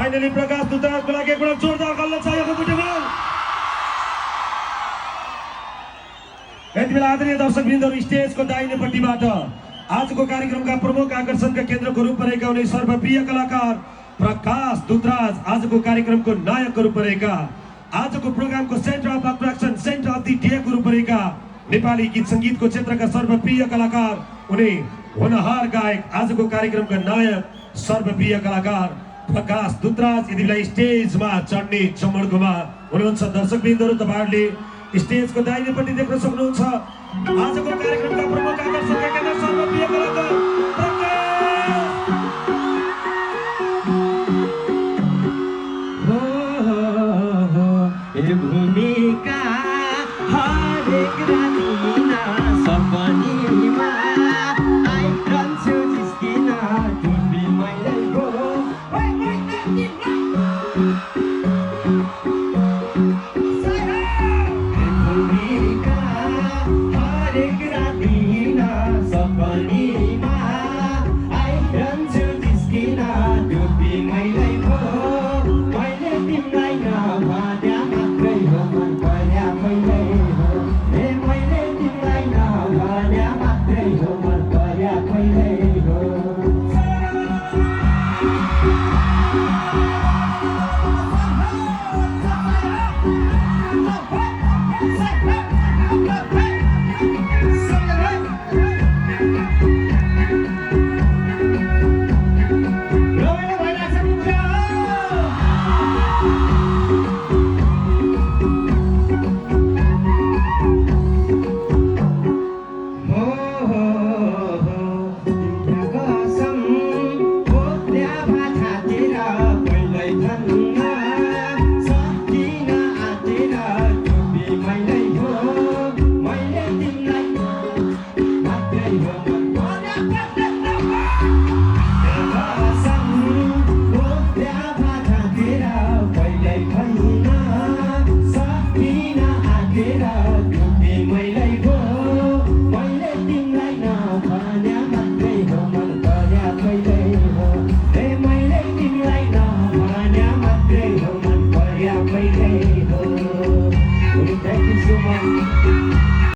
Finally प्रकाश दुतराजको लागि एक पटक जोरदार गल्ला चाहिएको बुटेमा। यति बेला आदरणीय दर्शकवृन्दहरू स्टेजको दाहिनेपट्टिबाट आजको कार्यक्रमका प्रमुख आकर्षणका केन्द्रको रूपमा रहेका उनी सर्वप्रिय कलाकार प्रकाश दुतराज आजको कार्यक्रमको नायकको रूपमा रहेका, आजको प्रोग्रामको centre of attraction, centre of the डेको रूपमा रहेका नेपाली गीत सङ्गीतको क्षेत्रका सर्वप्रिय कलाकार उनी होनहार गायक, आजको कार्यक्रमका नायक सर्वप्रिय कलाकार प्रकाश दुतराज यति बेला स्टेजमा चढ्ने चमडकोमा हुनुहुन्छ। दर्शकवृन्दहरू तपाईँहरूले स्टेजको दाहिनेपट्टि देख्न सक्नुहुन्छ आजको कार्यक्रमका प्रमुख आकर्षणका केन्द्र सर्वप्रिय कलाकार भूमिका हरेक रातिमा सपनीमा आइरहन्छु जिस्किन डुबी मैले हो भूमिका हरेक रातिमा सपनीमा आइरहन्छु जिस्किन डुबी मैले हो मैले तिमीलाई नभन्या मात्रै हो मन पर्या मैले हो ए मैले तिमीलाई नभन्या मात्रै हो मन पर्या मैले हो Hey,